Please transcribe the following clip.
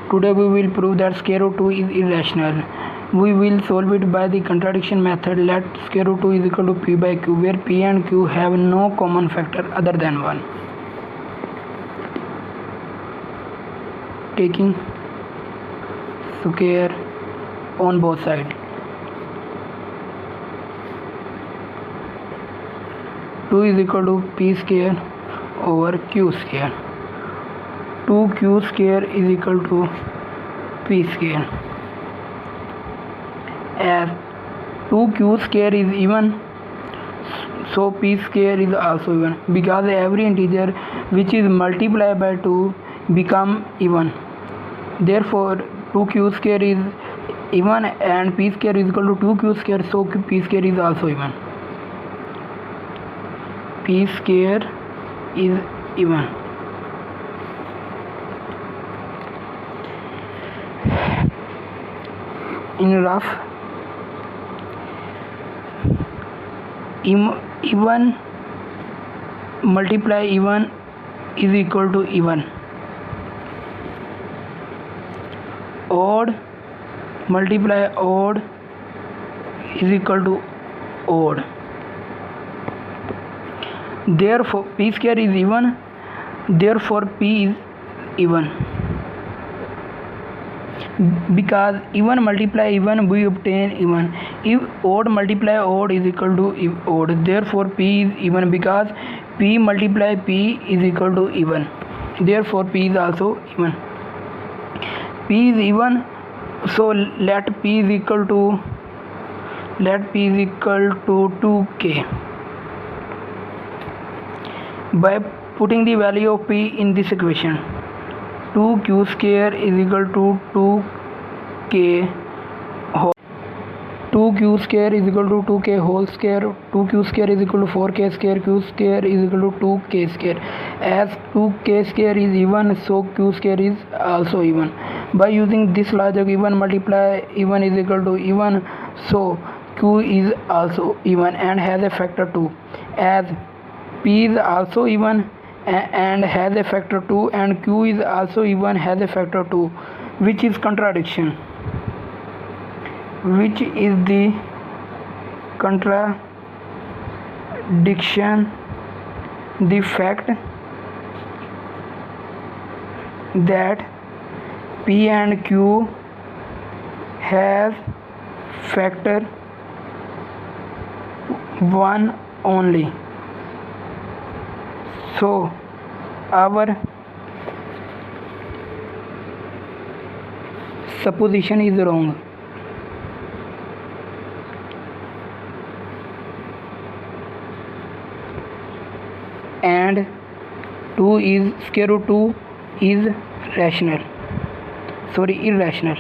Today we will prove that square root 2 is irrational. We will solve it by the contradiction method. Let square root 2 is equal to p by q, where p and q have no common factor other than 1. Taking square on both sides. 2 is equal to p square over q square. 2q square is equal to p square. As 2q square is even, so p square is also even, because every integer which is multiplied by 2 become even. Therefore 2q square is even and p square is equal to 2q square, so p square is also even. P square is even. In rough, even multiply even is equal to even. Odd multiply odd is equal to odd. Therefore p square is even, therefore p is even. Because even multiply even we obtain even. If odd multiply odd is equal to odd, therefore p is even, because p multiply p is equal to even. Therefore p is also even. P is even, so let p is equal to 2k. By putting the value of p in this equation, 2q square is equal to 2k whole. 2q square is equal to 2k whole square. 2q square is equal to 4k square. Q square is equal to 2k square. As 2k square is even, so q square is also even. By using this logic, even multiply even is equal to even, so q is also even and has a factor 2. As p is also even and has a factor 2, and q is also even has a factor 2, which is contradiction. Which is the contradiction? The fact that p and q have factor 1 only. So our supposition is wrong. And 2 is square root 2 is rational. Irrational.